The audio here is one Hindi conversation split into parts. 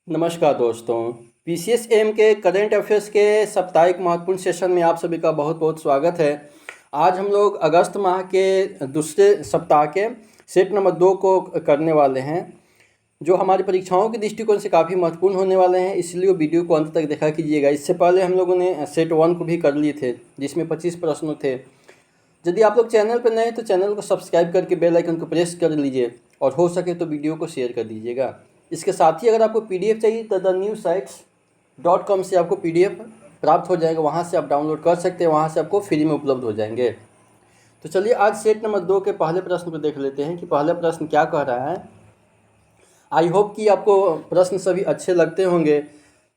नमस्कार दोस्तों। पीसीएसएम के करंट अफेयर्स के साप्ताहिक महत्वपूर्ण सेशन में आप सभी का बहुत बहुत स्वागत है। आज हम लोग अगस्त माह के दूसरे सप्ताह के सेट नंबर 2 को करने वाले हैं, जो हमारी परीक्षाओं के दृष्टिकोण से काफ़ी महत्वपूर्ण होने वाले हैं, इसलिए वीडियो को अंत तक देखा कीजिएगा। इससे पहले हम लोगों ने सेट 1 को भी कर लिए थे, जिसमें 25 प्रश्न थे। यदि आप लोग चैनल पर नए हैं तो चैनल को सब्सक्राइब करके बेल आइकन को प्रेस कर लीजिए और हो सके तो वीडियो को शेयर कर दीजिएगा। इसके साथ ही अगर आपको पीडीएफ चाहिए तो theNewSites.com से आपको पीडीएफ प्राप्त हो जाएगा, वहाँ से आप डाउनलोड कर सकते हैं, वहाँ से आपको फ्री में उपलब्ध हो जाएंगे। तो चलिए आज सेट नंबर 2 के पहले प्रश्न को देख लेते हैं कि पहला प्रश्न क्या कह रहा है। आई होप कि आपको प्रश्न सभी अच्छे लगते होंगे,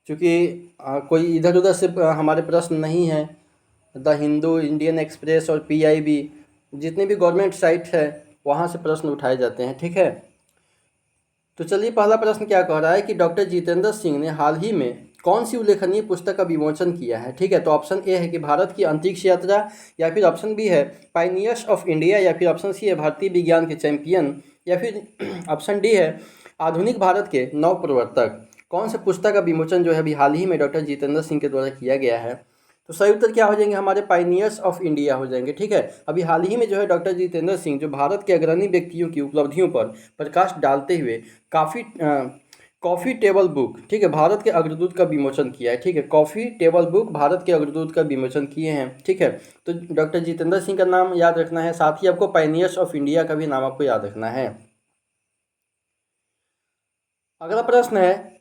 क्योंकि कोई इधर उधर से हमारे प्रश्न नहीं हैं। द हिंदू, इंडियन एक्सप्रेस और पीआईबी जितने भी गवर्नमेंट साइट है वहाँ से प्रश्न उठाए जाते हैं, ठीक है। तो चलिए पहला प्रश्न क्या कह रहा है कि डॉक्टर जितेंद्र सिंह ने हाल ही में कौन सी उल्लेखनीय पुस्तक का विमोचन किया है, ठीक है। तो ऑप्शन ए है कि भारत की अंतरिक्ष यात्रा, या फिर ऑप्शन बी है पायनियर्स ऑफ इंडिया, या फिर ऑप्शन सी है भारतीय विज्ञान के चैंपियन, या फिर ऑप्शन डी है आधुनिक भारत के नव प्रवर्तक। कौन से पुस्तक का विमोचन जो है अभी हाल ही में डॉक्टर जितेंद्र सिंह के द्वारा किया गया है। तो सही उत्तर क्या हो जाएंगे, हमारे पायनियर्स ऑफ इंडिया हो जाएंगे, ठीक है। अभी हाल ही में जो है डॉक्टर जितेंद्र सिंह जो भारत के अग्रणी व्यक्तियों की उपलब्धियों पर प्रकाश डालते हुए कॉफ़ी टेबल बुक, ठीक है, भारत के अग्रदूत का विमोचन किया है, ठीक है। कॉफ़ी टेबल बुक भारत के अग्रदूत का विमोचन किए हैं, ठीक है। तो डॉक्टर जितेंद्र सिंह का नाम याद रखना है, साथ ही आपको पायनियर्स ऑफ इंडिया का भी नाम आपको याद रखना है। अगला प्रश्न है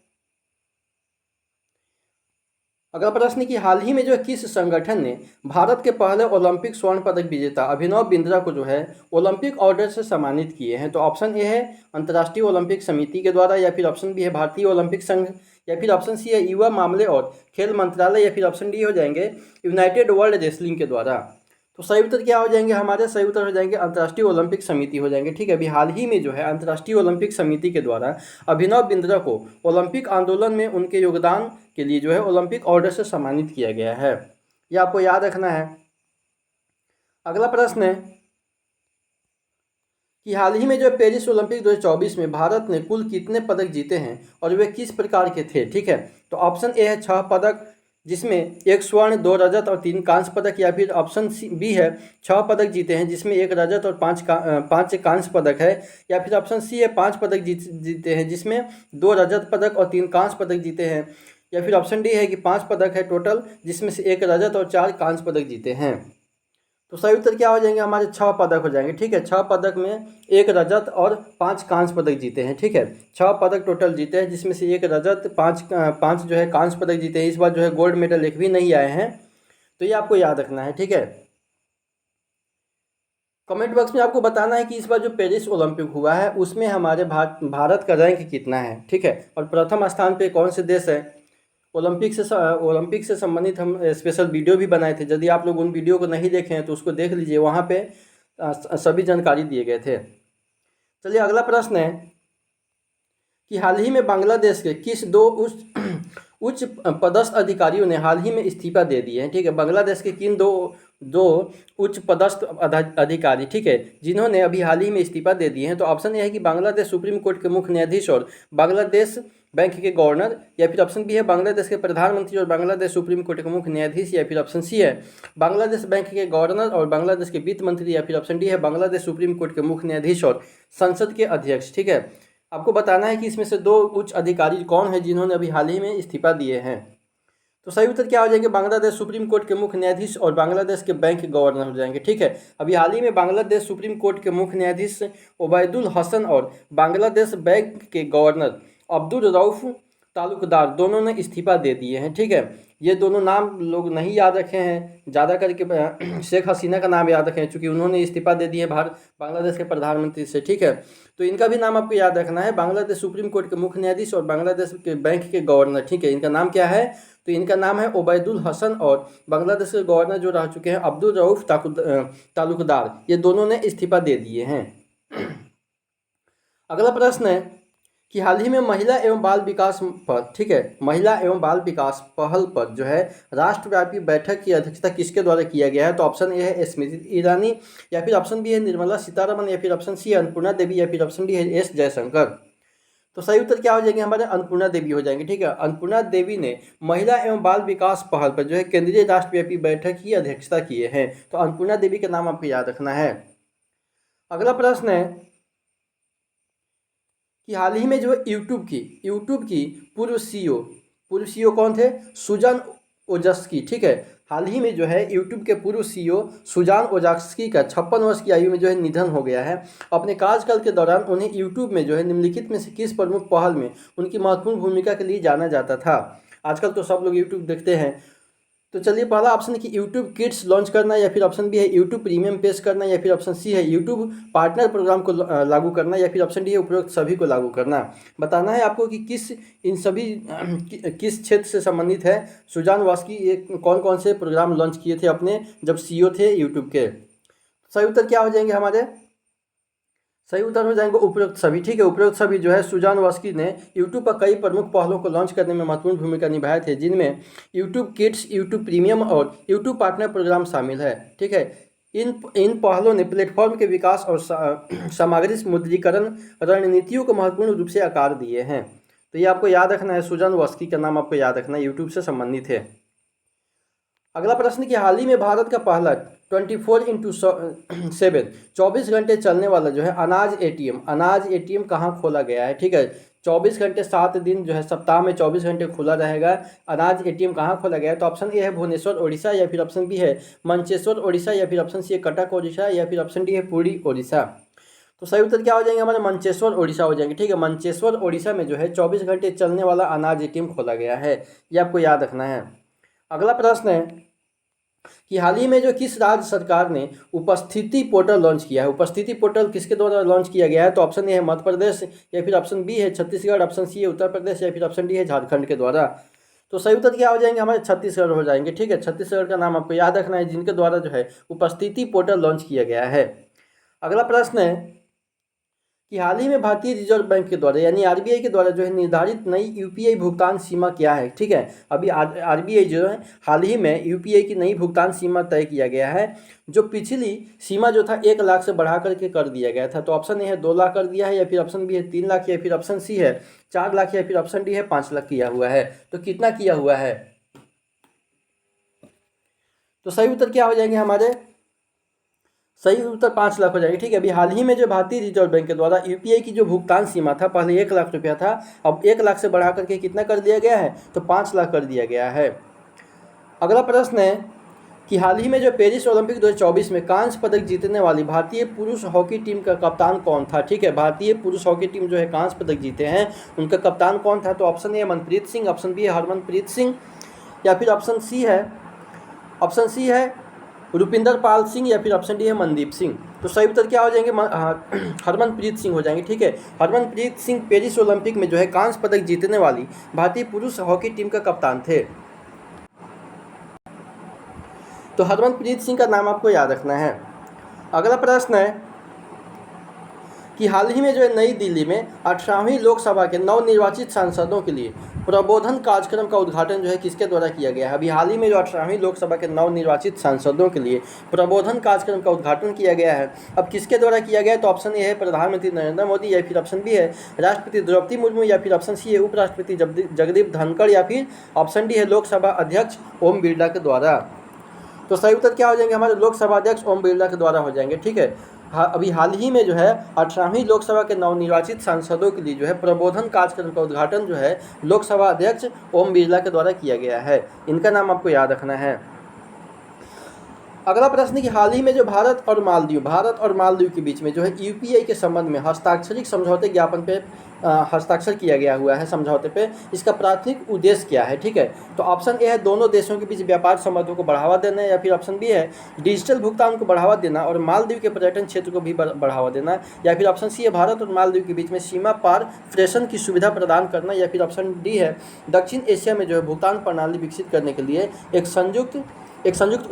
कि हाल ही में जो है किस संगठन ने भारत के पहले ओलंपिक स्वर्ण पदक विजेता अभिनव बिंद्रा को जो है ओलंपिक ऑर्डर से सम्मानित किए हैं। तो ऑप्शन ए है अंतर्राष्ट्रीय ओलंपिक समिति के द्वारा, या फिर ऑप्शन बी है भारतीय ओलंपिक संघ, या फिर ऑप्शन सी है युवा मामले और खेल मंत्रालय, या फिर ऑप्शन डी हो जाएंगे यूनाइटेड वर्ल्ड रेसलिंग के द्वारा। तो सही उत्तर क्या हो जाएंगे, हमारे सही उत्तर हो जाएंगे अंतर्राष्ट्रीय ओलंपिक समिति हो जाएंगे, ठीक है। अभी हाल ही में जो है अंतर्राष्ट्रीय ओलंपिक समिति के द्वारा अभिनव बिंद्रा को ओलंपिक आंदोलन में उनके योगदान के लिए जो है ओलंपिक ऑर्डर से सम्मानित किया गया है, यह आपको याद रखना है। अगला प्रश्न है कि हाल ही में जो पेरिस ओलंपिक 2024 में भारत ने कुल कितने पदक जीते हैं और वे किस प्रकार के थे, ठीक है। तो ऑप्शन ए है 6 पदक, जिसमें 1 स्वर्ण, 2 रजत और 3 कांस्य पदक, या फिर ऑप्शन बी है 6 पदक जीते हैं जिसमें 1 रजत और 5 कांस्य पदक है, या फिर ऑप्शन सी है 5 पदक जीते हैं जिसमें 2 रजत पदक और 3 कांस्य पदक जीते हैं, या फिर ऑप्शन डी है कि 5 पदक है टोटल, जिसमें से 1 रजत और 4 कांस्य पदक जीते हैं। तो सही उत्तर क्या हो जाएंगे, हमारे 6 पदक हो जाएंगे, ठीक है। 6 पदक में 1 रजत और 5 कांस्य पदक जीते हैं, ठीक है। 6 पदक टोटल जीते हैं जिसमें से 1 रजत, 5 जो है कांस्य पदक जीते हैं। इस बार जो है गोल्ड मेडल एक भी नहीं आए हैं, तो ये आपको याद रखना है, ठीक है। कमेंट बॉक्स में आपको बताना है कि इस बार जो पेरिस ओलंपिक हुआ है उसमें हमारे भारत का रैंक कितना है, ठीक है, और प्रथम स्थान पे कौन से देश है। ओलंपिक से संबंधित हम स्पेशल वीडियो भी बनाए थे, यदि आप लोग उन वीडियो को नहीं देखे हैं तो उसको देख लीजिए, वहाँ पे सभी जानकारी दिए गए थे। चलिए अगला प्रश्न है कि हाल ही में बांग्लादेश के किस 2 उच्च पदस्थ अधिकारियों ने हाल ही में इस्तीफा दे दिए हैं, ठीक है। बांग्लादेश के किन दो उच्च पदस्थ अधिकारी, ठीक है, जिन्होंने अभी हाल ही में इस्तीफा दे दिए हैं। तो ऑप्शन ए है कि बांग्लादेश सुप्रीम कोर्ट के मुख्य न्यायाधीश और बांग्लादेश बैंक के गवर्नर, या फिर ऑप्शन बी है बांग्लादेश के प्रधानमंत्री और बांग्लादेश सुप्रीम कोर्ट के मुख्य न्यायाधीश, या फिर ऑप्शन सी है बांग्लादेश बैंक के गवर्नर और बांग्लादेश के वित्त मंत्री, या फिर ऑप्शन डी है बांग्लादेश सुप्रीम कोर्ट के मुख्य न्यायाधीश और संसद के अध्यक्ष, ठीक है। आपको बताना है कि इसमें से 2 उच्च अधिकारी कौन है जिन्होंने अभी हाल ही में इस्तीफा दिए हैं। तो सही उत्तर क्या हो जाएंगे, बांग्लादेश सुप्रीम कोर्ट के मुख्य न्यायाधीश और बांग्लादेश के बैंक गवर्नर हो जाएंगे, ठीक है। अभी हाल ही में बांग्लादेश सुप्रीम कोर्ट के मुख्य न्यायाधीश ओबैदुल हसन और बांग्लादेश बैंक के गवर्नर अब्दुल रऊफ तालुकदार दोनों ने इस्तीफा दे दिए हैं, ठीक है। ये दोनों नाम लोग नहीं याद रखे हैं, ज़्यादा करके शेख हसीना का नाम याद रखें, चूँकि उन्होंने इस्तीफा दे दिए बांग्लादेश के प्रधानमंत्री से, ठीक है। तो इनका भी नाम आपको याद रखना है, बांग्लादेश सुप्रीम कोर्ट के मुख्य न्यायाधीश और बांग्लादेश के बैंक के गवर्नर, ठीक है। इनका नाम क्या है, तो इनका नाम है ओबैदुल हसन, और बांग्लादेश के गवर्नर जो रह चुके हैं अब्दुल रऊफ तालुकदार, ये दोनों ने इस्तीफा दे दिए हैं। अगला प्रश्न है कि हाल ही में महिला एवं बाल विकास पर, ठीक है, महिला एवं बाल विकास पहल पर जो है राष्ट्रव्यापी बैठक की अध्यक्षता किसके द्वारा किया गया है। तो ऑप्शन ए है स्मृति ईरानी, या फिर ऑप्शन बी है निर्मला सीतारमण, या फिर ऑप्शन सी है अन्नपूर्णा देवी, या फिर ऑप्शन डी है एस जयशंकर। तो सही उत्तर क्या हो जाएंगे हमारे? अन्नपूर्णा देवी हो जाएंगे। ठीक है, अन्नपूर्णा देवी ने महिला एवं बाल विकास पहल पर जो है केंद्रीय राष्ट्रव्यापी बैठक की अध्यक्षता किए हैं। तो अन्नपूर्णा देवी का नाम आपको याद रखना है। अगला प्रश्न है कि हाल ही में जो है यूट्यूब की पूर्व सीईओ कौन थे? सुजान ओजास्की। ठीक है, हाल ही में जो है यूट्यूब के पूर्व सीईओ सुजान ओजास्की का 56 वर्ष की आयु में जो है निधन हो गया है। अपने कार्यकाल के दौरान उन्हें यूट्यूब में जो है निम्नलिखित में से किस प्रमुख पहल में उनकी महत्वपूर्ण भूमिका के लिए जाना जाता था? आजकल तो सब लोग यूट्यूब देखते हैं। तो चलिए, पहला ऑप्शन है कि यूट्यूब किड्स लॉन्च करना, या फिर ऑप्शन बी है यूट्यूब प्रीमियम पेश करना, या फिर ऑप्शन सी है यूट्यूब पार्टनर प्रोग्राम को लागू करना, या फिर ऑप्शन डी है उपरोक्त सभी को लागू करना। बताना है आपको कि इन सभी किस क्षेत्र से संबंधित है। सुजान वास्की ये कौन कौन से प्रोग्राम लॉन्च किए थे अपने जब सीईओ थे यूट्यूब के? सही उत्तर क्या हो जाएंगे हमारे? सही उत्तर हो जाएंगे उपरोक्त सभी। ठीक है, उपरोक्त सभी जो है सुजान वास्की ने यूट्यूब पर कई प्रमुख पहलों को लॉन्च करने में महत्वपूर्ण भूमिका निभाए थे, जिनमें यूट्यूब किड्स, यूट्यूब प्रीमियम और यूट्यूब पार्टनर प्रोग्राम शामिल है। ठीक है, इन पहलों ने प्लेटफॉर्म के विकास और सामग्री मुद्रीकरण रणनीतियों को महत्वपूर्ण रूप से आकार दिए हैं। तो ये आपको याद रखना है, सुजान वास्की का नाम आपको याद रखना है, यूट्यूब से संबंधित है। अगला प्रश्न कि हाल ही में भारत का पहला 24x7 24 घंटे चलने वाला जो है अनाज एटीएम कहाँ खोला गया है? ठीक है, 24 घंटे 7 दिन जो है सप्ताह में 24 घंटे खुला रहेगा। अनाज एटीएम कहाँ खोला गया है? तो ऑप्शन ए है भुवनेश्वर ओडिशा, या फिर ऑप्शन बी है मंचेश्वर ओडिशा, या फिर ऑप्शन सी है कटक ओडिशा, या फिर ऑप्शन डी है पुरी ओडिशा। तो सही उत्तर क्या हो जाएंगे हमारे? मंचेश्वर ओडिशा हो जाएंगे। ठीक है, मंचेश्वर ओडिशा में जो है 24 घंटे चलने वाला अनाज एटीएम खोला गया है, ये आपको याद रखना है। अगला प्रश्न है कि हाल ही में जो किस राज्य सरकार ने उपस्थिति पोर्टल लॉन्च किया है? उपस्थिति पोर्टल किसके द्वारा लॉन्च किया गया है? तो ऑप्शन ए है मध्य प्रदेश, या फिर ऑप्शन बी है छत्तीसगढ़, ऑप्शन सी है उत्तर प्रदेश, या फिर ऑप्शन डी है झारखंड के द्वारा। तो सही उत्तर क्या हो जाएंगे हमारे? छत्तीसगढ़ हो जाएंगे। ठीक है, छत्तीसगढ़ का नाम आपको याद रखना है, जिनके द्वारा जो है उपस्थिति पोर्टल लॉन्च किया गया है। अगला प्रश्न है कि हाल ही में भारतीय रिजर्व बैंक के द्वारा यानी आरबीआई के द्वारा जो है निर्धारित नई यूपीआई भुगतान सीमा क्या है? ठीक है, अभी आरबीआई जो है हाल ही में यूपीआई की नई भुगतान सीमा तय किया गया है, जो पिछली सीमा जो था 1 लाख से बढ़ा करके कर दिया गया था। तो ऑप्शन ए है 2 लाख कर दिया है, या फिर ऑप्शन बी है 3 लाख, या फिर ऑप्शन सी है 4 लाख, या फिर ऑप्शन डी है 5 लाख किया हुआ है। तो कितना किया हुआ है? तो सही उत्तर क्या हो जाएंगे हमारे? सही उत्तर 5 लाख हो जाएगी। ठीक है, अभी हाल ही में जो भारतीय रिजर्व बैंक के द्वारा यूपीआई की जो भुगतान सीमा था पहले 1 लाख रुपया था, अब 1 लाख से बढ़ा करके कितना कर दिया गया है? तो 5 लाख कर दिया गया है। अगला प्रश्न है कि हाल ही में जो पेरिस ओलंपिक 2024 में कांस्य पदक जीतने वाली भारतीय पुरुष हॉकी टीम का कप्तान कौन था? ठीक है, भारतीय पुरुष हॉकी टीम जो है कांस्य पदक जीते हैं, उनका कप्तान कौन था? तो option A Manpreet Singh, option B है हरमनप्रीत सिंह, या फिर ऑप्शन सी है रुपिंदर पाल सिंह, या फिर ऑप्शन डी है मनदीप सिंह। तो सही उत्तर क्या हो जाएंगे? हरमनप्रीत सिंह हो जाएंगे। ठीक है, हरमनप्रीत सिंह पेरिस ओलंपिक में जो है कांस्य पदक जीतने वाली भारतीय पुरुष हॉकी टीम का कप्तान थे। तो हरमनप्रीत सिंह का नाम आपको याद रखना है। अगला प्रश्न है कि हाल ही में जो है नई दिल्ली में 18वीं लोकसभा के नवनिर्वाचित सांसदों के लिए प्रबोधन कार्यक्रम का उद्घाटन जो है किसके द्वारा किया गया है? अभी हाल ही में जो 18वीं लोकसभा के नवनिर्वाचित सांसदों के लिए प्रबोधन कार्यक्रम का उद्घाटन किया गया है। अब किसके द्वारा किया गया है? तो ऑप्शन ए है प्रधानमंत्री नरेंद्र मोदी, या फिर ऑप्शन बी है राष्ट्रपति द्रौपदी मुर्मू, या फिर ऑप्शन सी है उपराष्ट्रपति जगदीप धनखड़, या फिर ऑप्शन डी है लोकसभा अध्यक्ष ओम बिरला के द्वारा। तो सही उत्तर क्या हो जाएंगे हमारे? लोकसभा अध्यक्ष ओम बिरला के द्वारा हो जाएंगे। ठीक है, अभी हाल ही में जो है 18वीं लोकसभा के नवनिर्वाचित सांसदों के लिए जो है प्रबोधन कार्यक्रम का उद्घाटन जो है लोकसभा अध्यक्ष ओम बिरला के द्वारा किया गया है। इनका नाम आपको याद रखना है। अगला प्रश्न कि हाल ही में जो भारत और मालदीव के बीच में जो है यूपीआई के संबंध में हस्ताक्षरित समझौते ज्ञापन पे हस्ताक्षर किया गया हुआ है समझौते पे, इसका प्राथमिक उद्देश्य क्या है? ठीक है, तो ऑप्शन ए है दोनों देशों के बीच व्यापार संबंधों को बढ़ावा देना, या फिर ऑप्शन बी है डिजिटल भुगतान को बढ़ावा देना और मालदीव के पर्यटन क्षेत्र को भी बढ़ावा देना, या फिर ऑप्शन सी है भारत और मालदीव के बीच में सीमा पार प्रेषण की सुविधा प्रदान करना, या फिर ऑप्शन डी है दक्षिण एशिया में जो है भुगतान प्रणाली विकसित करने के लिए एक संयुक्त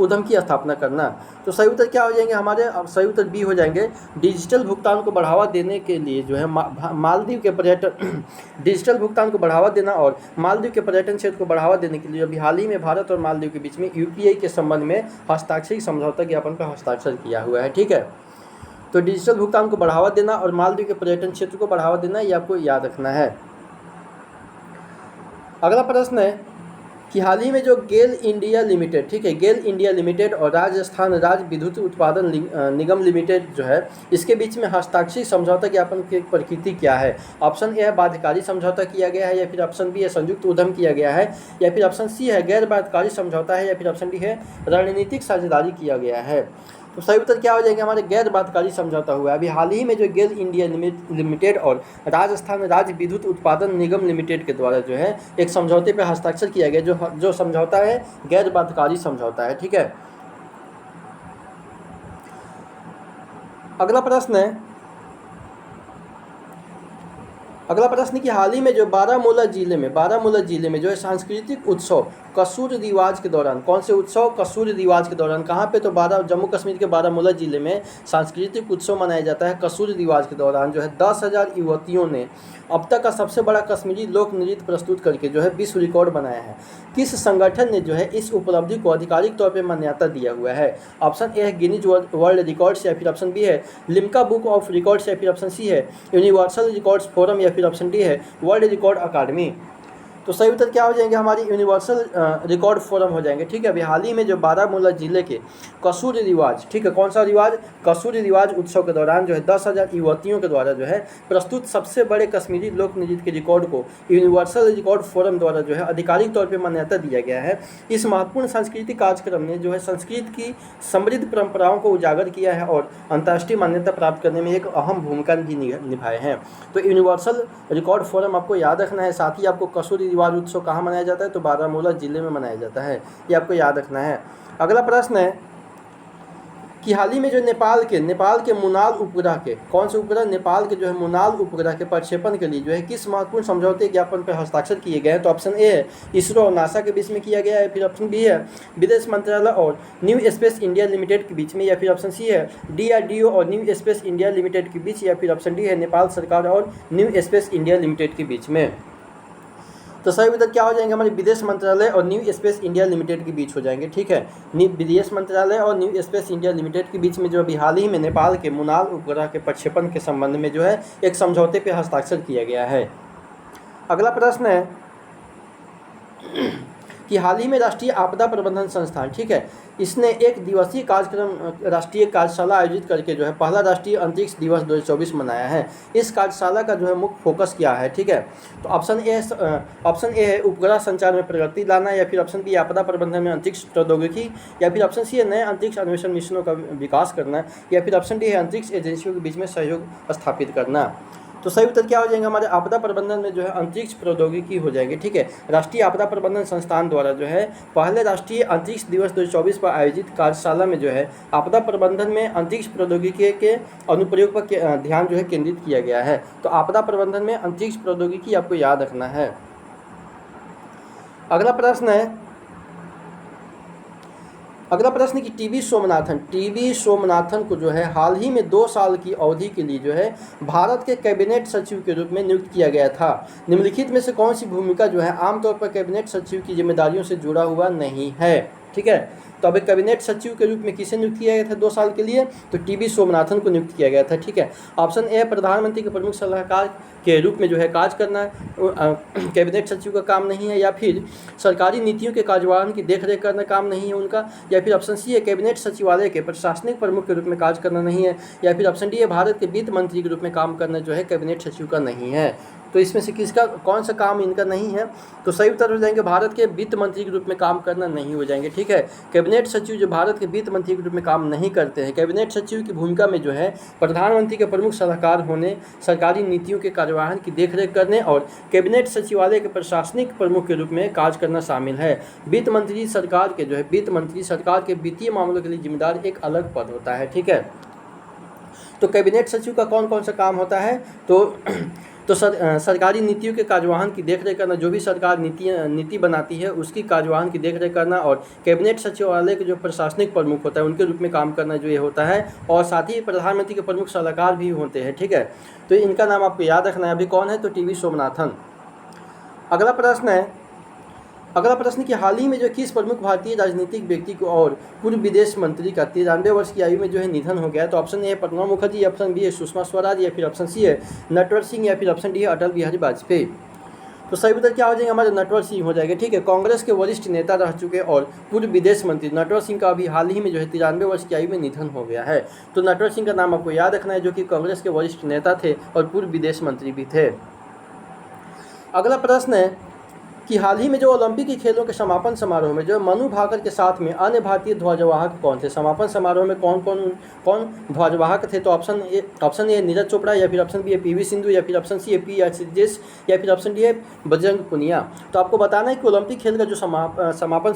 उद्यम की स्थापना करना। तो सही उत्तर क्या हो जाएंगे हमारे? सही उत्तर बी हो जाएंगे डिजिटल भुगतान को बढ़ावा देने के लिए जो है मालदीव के पर्यटन डिजिटल भुगतान को बढ़ावा देना और मालदीव के पर्यटन क्षेत्र को बढ़ावा देने के लिए अभी हाल ही में भारत और मालदीव के बीच में यूपीआई के संबंध में हस्ताक्षरित समझौता ज्ञापन पर हस्ताक्षर किया हुआ है। ठीक है, तो डिजिटल भुगतान को बढ़ावा देना और मालदीव के पर्यटन क्षेत्र को बढ़ावा देना, ये आपको याद रखना है। अगला प्रश्न है कि हाल ही में जो गेल इंडिया लिमिटेड, ठीक है, गेल इंडिया लिमिटेड और राजस्थान राज्य विद्युत उत्पादन निगम लिमिटेड जो है, इसके बीच में हस्ताक्षरित समझौता ज्ञापन की प्रकृति क्या है? ऑप्शन ए है बाध्यकारी समझौता किया गया है, या फिर ऑप्शन बी है संयुक्त उद्यम किया गया है, या फिर ऑप्शन सी है गैर बाध्यकारी समझौता है, या फिर ऑप्शन डी है रणनीतिक साझेदारी किया गया है। तो सही उत्तर क्या हो जाएगा? हमारे गैर बाध्यकारी समझौता हुआ है। अभी हाल ही में जो गेल इंडिया लिमिटेड और राजस्थान राज्य विद्युत उत्पादन निगम लिमिटेड के द्वारा जो है एक समझौते पर हस्ताक्षर किया गया, जो समझौता है गैर बाध्यकारी समझौता है, ठीक है। अगला प्रश्न कि हाल ही में जो बारामूला जिले में जो है सांस्कृतिक उत्सव कसूर रिवाज के दौरान, कौन से उत्सव? कसूर रिवाज के दौरान। कहाँ पे? तो जम्मू कश्मीर के बारामूला जिले में सांस्कृतिक उत्सव मनाया जाता है कसूर रिवाज के दौरान। जो है 10,000 युवतियों ने अब तक का सबसे बड़ा कश्मीरी लोक नृत्य प्रस्तुत करके जो है विश्व रिकॉर्ड बनाया है। किस संगठन ने जो है इस उपलब्धि को आधिकारिक तौर पर मान्यता दिया हुआ है? ऑप्शन ए है गिनीज वर्ल्ड रिकॉर्ड्स, या फिर ऑप्शन बी है लिम्का बुक ऑफ रिकॉर्ड्स, या फिर ऑप्शन सी है यूनिवर्सल रिकॉर्ड्स फोरम, या फिर ऑप्शन डी है वर्ल्ड रिकॉर्ड अकादमी। तो सही उत्तर क्या हो जाएंगे? हमारी यूनिवर्सल रिकॉर्ड फोरम हो जाएंगे, ठीक है। अभी हाल ही में जो बारामूला जिले के कसूर रिवाज, ठीक है, कौन सा रिवाज? कसूर रिवाज उत्सव के दौरान जो है 10,000 युवतियों के द्वारा जो है प्रस्तुत सबसे बड़े कश्मीरी लोक नृत्य के रिकॉर्ड को यूनिवर्सल रिकॉर्ड फोरम द्वारा जो है आधिकारिक तौर पर मान्यता दिया गया है। इस महत्वपूर्ण सांस्कृतिक कार्यक्रम ने जो है संस्कृत की समृद्ध परंपराओं को उजागर किया है और अंतर्राष्ट्रीय मान्यता प्राप्त करने में एक अहम भूमिका भी निभाए हैं। तो यूनिवर्सल रिकॉर्ड फोरम आपको याद रखना है। साथ ही आपको कसूर रिवाज उत्सव कहाँ मनाया जाता है? तो बारामूला जिले में मनाया जाता है, ये आपको याद रखना है। अगला प्रश्न है कि हाल ही में जो नेपाल के मुनाल उपग्रह के, कौन से उपग्रह? नेपाल के जो है मुनाल उपग्रह के प्रक्षेपण के लिए जो है किस महत्वपूर्ण समझौते ज्ञापन पर हस्ताक्षर किए गए हैं? तो ऑप्शन ए है इसरो और नासा के बीच में किया गया है, फिर ऑप्शन बी है विदेश मंत्रालय और न्यू स्पेस इंडिया लिमिटेड के बीच में, या फिर ऑप्शन सी है DRDO और न्यू स्पेस इंडिया लिमिटेड के बीच, या फिर ऑप्शन डी है नेपाल सरकार और न्यू स्पेस इंडिया लिमिटेड के बीच में। तो सही उत्तर क्या हो जाएंगे? हमारे विदेश मंत्रालय और न्यू स्पेस इंडिया लिमिटेड के बीच हो जाएंगे, ठीक है। विदेश मंत्रालय और न्यू स्पेस इंडिया लिमिटेड के बीच में जो अभी हाल ही में नेपाल के मुनाल उपग्रह के प्रक्षेपण के संबंध में जो है एक समझौते पर हस्ताक्षर किया गया है। अगला प्रश्न है कि हाल ही में राष्ट्रीय आपदा प्रबंधन संस्थान, ठीक है, इसने एक दिवसीय कार्यक्रम राष्ट्रीय कार्यशाला आयोजित करके जो है पहला राष्ट्रीय अंतरिक्ष दिवस 2024 मनाया है। इस कार्यशाला का जो है मुख्य फोकस क्या है? ठीक है, तो ऑप्शन ए है उपग्रह संचार में प्रगति लाना, या फिर ऑप्शन बी आपदा प्रबंधन में अंतरिक्ष प्रौद्योगिकी, या फिर ऑप्शन सी है नए अंतरिक्ष अन्वेषण मिशनों का विकास करना, या फिर ऑप्शन डी है अंतरिक्ष एजेंसियों के बीच में सहयोग स्थापित करना। तो सही उत्तर क्या हो जाएंगे? हमारे आपदा प्रबंधन में जो है अंतरिक्ष प्रौद्योगिकी हो जाएंगे, ठीक है। राष्ट्रीय आपदा प्रबंधन संस्थान द्वारा जो है पहले राष्ट्रीय अंतरिक्ष दिवस 2024 पर आयोजित कार्यशाला में जो है आपदा प्रबंधन में अंतरिक्ष प्रौद्योगिकी के अनुप्रयोग पर ध्यान जो है केंद्रित किया गया है। तो आपदा प्रबंधन में अंतरिक्ष प्रौद्योगिकी आपको याद रखना है। अगला प्रश्न कि टीवी सोमनाथन को जो है हाल ही में 2 साल की अवधि के लिए जो है भारत के कैबिनेट सचिव के रूप में नियुक्त किया गया था। निम्नलिखित में से कौन सी भूमिका जो है आमतौर पर कैबिनेट सचिव की जिम्मेदारियों से जुड़ा हुआ नहीं है? ठीक है, तो अभी कैबिनेट सचिव के रूप में किसे नियुक्त किया गया था 2 साल के लिए? तो टीवी सोमनाथन को नियुक्त किया गया था, ठीक है। ऑप्शन ए प्रधानमंत्री के प्रमुख सलाहकार के रूप में जो है कार्य करना कैबिनेट सचिव का काम नहीं है, या फिर सरकारी नीतियों के कार्यवाहन की देखरेख करना काम नहीं है उनका, या फिर ऑप्शन सी है कैबिनेट सचिवालय के प्रशासनिक प्रमुख के रूप में कार्य करना नहीं है, या फिर ऑप्शन डी है भारत के वित्त मंत्री के रूप में काम करना जो है कैबिनेट सचिव का नहीं है। तो इसमें से किसका कौन सा काम इनका नहीं है? तो सही उत्तर हो जाएंगे भारत के वित्त मंत्री के रूप में काम करना नहीं हो जाएंगे, ठीक है। कैबिनेट सचिव जो भारत के वित्त मंत्री के रूप में काम नहीं करते हैं, कैबिनेट सचिव की भूमिका में जो है प्रधानमंत्री के प्रमुख सलाहकार होने, सरकारी नीतियों के कार्यवाहन की देखरेख करने और कैबिनेट सचिवालय के प्रशासनिक प्रमुख के रूप में कार्य करना शामिल है। वित्त मंत्री सरकार के वित्तीय मामलों के लिए जिम्मेदार एक अलग पद होता है, ठीक है। तो कैबिनेट सचिव का कौन कौन सा काम होता है? तो सरकारी नीतियों के कार्यवाहन की देखरेख करना, जो भी सरकार नीति बनाती है उसकी कार्यवाहन की देखरेख करना, और कैबिनेट सचिवालय के जो प्रशासनिक प्रमुख होता है उनके रूप में काम करना जो ये होता है, और साथ ही प्रधानमंत्री के प्रमुख सलाहकार भी होते हैं, ठीक है। तो इनका नाम आपको याद रखना है। अभी कौन है? तो टीवी सोमनाथन। अगला प्रश्न है अगला प्रश्न कि हाल ही में जो किस प्रमुख भारतीय राजनीतिक व्यक्ति को और पूर्व विदेश मंत्री का 93 वर्ष की आयु में जो है निधन हो गया है? तो ऑप्शन ए है प्रणब मुखर्जी, ऑप्शन बी है सुषमा स्वराज, या फिर ऑप्शन सी है नटवर सिंह, या फिर ऑप्शन डी है अटल बिहारी वाजपेयी। तो सही उत्तर क्या हो जाएगा हमारे नटवर सिंह हो जाएगा। ठीक है, कांग्रेस के वरिष्ठ नेता रह चुके और पूर्व विदेश मंत्री नटवर सिंह का अभी हाल ही में जो है 93 वर्ष की आयु में निधन हो गया है। तो नटवर सिंह का नाम आपको याद रखना है, जो कि कांग्रेस के वरिष्ठ नेता थे और पूर्व विदेश मंत्री भी थे। अगला प्रश्न है कि हाल ही में जो ओलंपिक खेलों के समापन समारोह में जो मनु भाकर के साथ में अन्य भारतीय ध्वजवाहक कौन थे? समापन समारोह में कौन ध्वजवाहक थे? तो ऑप्शन ए नीरज चोपड़ा, या फिर ऑप्शन बी है पीवी सिंधु, या फिर ऑप्शन सी है पी सिद्धेश, या फिर ऑप्शन डी है बजरंग पुनिया। तो आपको बताना है कि ओलंपिक खेल का जो समापन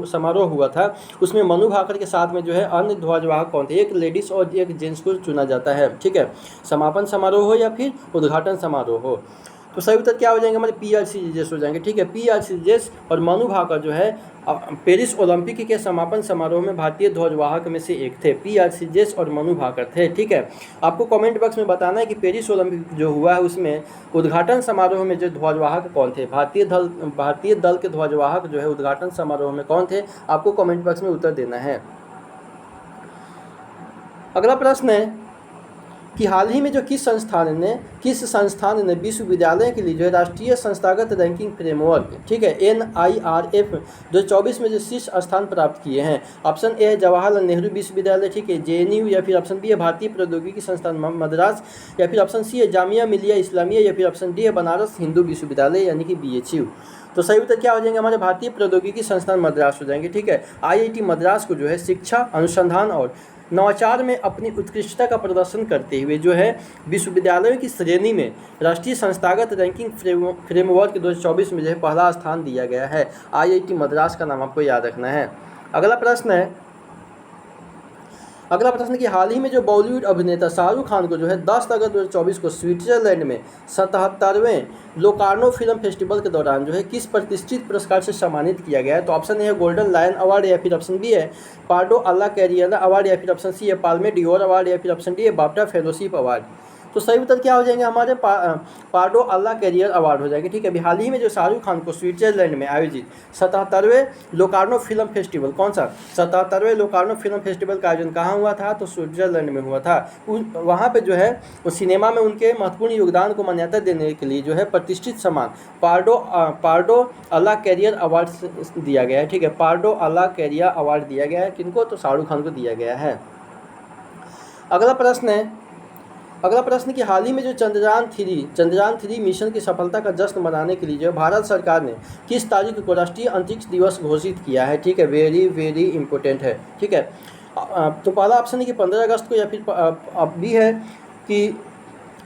समारोह हुआ था उसमें मनु भाकर के साथ में जो है अन्य ध्वजवाहक कौन थे? एक लेडीज़ और एक जेंट्स को चुना जाता है। ठीक है, समापन समारोह हो या फिर उद्घाटन समारोह हो। तो सही उत्तर क्या हो जाएंगे हमारे पी.आर. श्रीजेश हो जाएंगे। ठीक है, पी.आर. श्रीजेश और मनु भाकर जो है पेरिस ओलंपिक के समापन समारोह में भारतीय ध्वजवाहक में से एक थे। पी.आर. श्रीजेश और मनु भाकर थे। ठीक है, आपको कमेंट बॉक्स में बताना है कि पेरिस ओलंपिक जो हुआ है उसमें उद्घाटन समारोह में जो ध्वजवाहक कौन थे? भारतीय दल के ध्वजवाहक जो है उद्घाटन समारोह में कौन थे? आपको कमेंट बॉक्स में उत्तर देना है। अगला प्रश्न है कि हाल ही में जो किस संस्थान ने विश्वविद्यालय के लिए जो है राष्ट्रीय संस्थागत रैंकिंग फ्रेमवर्क, ठीक है, NIRF 2024 में जो शीर्ष स्थान प्राप्त किए हैं? ऑप्शन ए है जवाहरलाल नेहरू विश्वविद्यालय, ठीक है, JNU, या फिर ऑप्शन बी है भारतीय प्रौद्योगिकी संस्थान मद्रास, या फिर ऑप्शन सी है जामिया मिलिया इस्लामिया, या फिर ऑप्शन डी है बनारस हिंदू विश्वविद्यालय यानी कि BHU। तो सही उत्तर क्या हो जाएंगे हमारे भारतीय प्रौद्योगिकी संस्थान मद्रास हो जाएंगे। ठीक है, IIT मद्रास को जो है शिक्षा, अनुसंधान और नवाचार में अपनी उत्कृष्टता का प्रदर्शन करते हुए जो है विश्वविद्यालयों की श्रेणी में राष्ट्रीय संस्थागत रैंकिंग फ्रेमवर्क 2024 में जो है पहला स्थान दिया गया है। IIT मद्रास का नाम आपको याद रखना है। अगला प्रश्न कि हाल ही में जो बॉलीवुड अभिनेता शाहरुख खान को जो है 10 अगस्त 2024 को स्विट्जरलैंड में 77वें लोकार्नो फिल्म फेस्टिवल के दौरान जो है किस प्रतिष्ठित पुरस्कार से सम्मानित किया गया है? तो ऑप्शन ए है गोल्डन लायन अवार्ड, या फिर ऑप्शन बी है पार्डो अल्ला कैरियर अवार्ड, या फिर ऑप्शन सी है पाल्मे डियोर अवार्ड, या फिर ऑप्शन डी है बाफ्टा फेलोशिप अवार्ड। तो सही उत्तर क्या हो जाएंगे हमारे पार्डो अल्ला कैरियर अवार्ड हो जाएंगे। ठीक है, अभी हाल ही में जो शाहरुख खान को स्विट्जरलैंड में आयोजित 77वें लोकार्नो फिल्म फेस्टिवल, कौन सा 77वें लोकार्नो फिल्म फेस्टिवल का आयोजन कहाँ हुआ था? तो स्विट्जरलैंड में हुआ था। वहाँ पे जो है उस सिनेमा में उनके महत्वपूर्ण योगदान को मान्यता देने के लिए जो है प्रतिष्ठित सम्मान पार्डो अल्ला कैरियर अवार्ड दिया गया है। ठीक है, पार्डो अल्ला कैरियर अवार्ड दिया गया है किनको? तो शाहरुख खान को दिया गया है। अगला प्रश्न कि हाल ही में जो चंद्रयान 3 मिशन की सफलता का जश्न मनाने के लिए जो भारत सरकार ने किस तारीख को राष्ट्रीय अंतरिक्ष दिवस घोषित किया है? ठीक है, वेरी वेरी इंपॉर्टेंट है। ठीक है, तो पहला ऑप्शन है कि 15 अगस्त को, या फिर बी है कि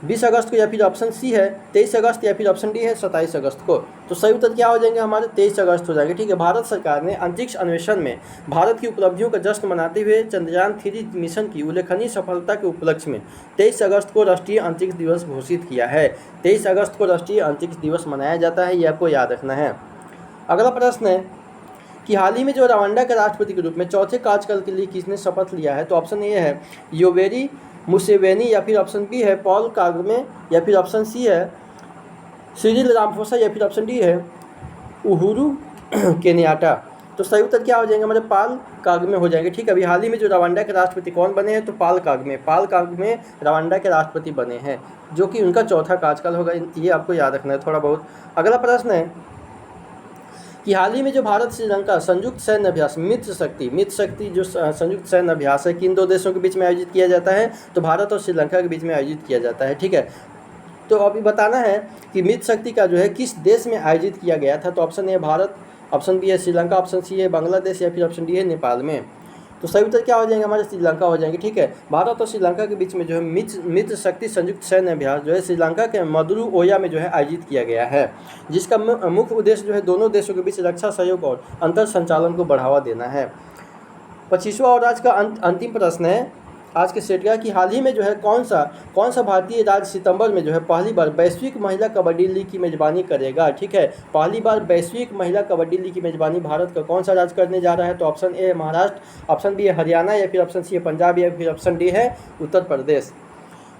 20 अगस्त को, या फिर ऑप्शन सी है 23 अगस्त, या फिर ऑप्शन डी है 27 अगस्त को। तो सही उत्तर क्या हो जाएंगे हमारे 23 अगस्त हो जाएंगे। ठीक है, भारत सरकार ने अंतरिक्ष अन्वेषण में भारत की उपलब्धियों का जश्न मनाते हुए चंद्रयान 3 मिशन की उल्लेखनीय सफलता के उपलक्ष्य में 23 अगस्त को राष्ट्रीय अंतरिक्ष दिवस घोषित किया है। 23 अगस्त को राष्ट्रीय अंतरिक्ष दिवस मनाया जाता है, ये आपको याद रखना है। अगला प्रश्न है कि हाल ही में जो रवांडा के राष्ट्रपति के रूप में चौथे कार्यकाल के लिए किसने शपथ लिया है? तो ऑप्शन ए है योवेरी मुसेवेनी, या फिर ऑप्शन बी है पॉल कागमे, या फिर ऑप्शन सी है सिरिल रामाफोसा, या फिर ऑप्शन डी है उहुरु केन्याटा। तो सही उत्तर क्या हो जाएंगे हमारे पाल कागमे हो जाएंगे। ठीक है, अभी हाल ही में जो रवांडा के राष्ट्रपति कौन बने हैं? तो पाल कागमे रवांडा के राष्ट्रपति बने हैं, जो कि उनका चौथा कार्यकाल होगा। ये आपको याद रखना है थोड़ा बहुत। अगला प्रश्न है कि हाल ही में जो भारत श्रीलंका संयुक्त सैन्य अभ्यास मित्र शक्ति जो संयुक्त सैन्य अभ्यास है किन दो देशों के बीच में आयोजित किया जाता है? तो भारत और श्रीलंका के बीच में आयोजित किया जाता है। ठीक है, तो अभी बताना है कि मित्र शक्ति का जो है किस देश में आयोजित किया गया था? तो option A Bharat, option B है श्रीलंका, ऑप्शन सी है बांग्लादेश, या फिर ऑप्शन डी है नेपाल में। तो सही उत्तर क्या हो जाएंगे हमारे श्रीलंका हो जाएंगे। ठीक है, भारत और श्रीलंका के बीच में जो है मित्र शक्ति संयुक्त सैन्य अभ्यास जो है श्रीलंका के मदुरु ओया में जो है आयोजित किया गया है, जिसका मुख्य उद्देश्य जो है दोनों देशों के बीच रक्षा सहयोग और अंतर संचालन को बढ़ावा देना है। 25वां और आज का अंतिम प्रश्न है आज के सेट का कि हाल ही में जो है कौन सा भारतीय राज्य सितंबर में जो है पहली बार वैश्विक महिला कबड्डी लीग की मेजबानी करेगा? ठीक है, पहली बार वैश्विक महिला कबड्डी लीग की मेजबानी भारत का कौन सा राज्य करने जा रहा है? तो ऑप्शन ए है महाराष्ट्र, ऑप्शन बी है हरियाणा, या फिर ऑप्शन सी है पंजाब, या फिर ऑप्शन डी है उत्तर प्रदेश।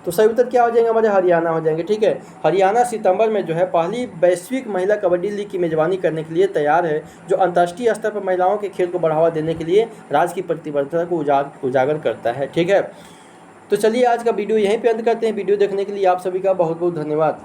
तो सही उत्तर क्या हो जाएंगे हमारे? हरियाणा हो जाएंगे। ठीक है, हरियाणा सितंबर में जो है पहली वैश्विक महिला कबड्डी लीग की मेजबानी करने के लिए तैयार है, जो अंतर्राष्ट्रीय स्तर पर महिलाओं के खेल को बढ़ावा देने के लिए राज्य की प्रतिबद्धता को उजागर करता है। ठीक है, तो चलिए आज का वीडियो यहीं पे अंत करते हैं। वीडियो देखने के लिए आप सभी का बहुत बहुत धन्यवाद।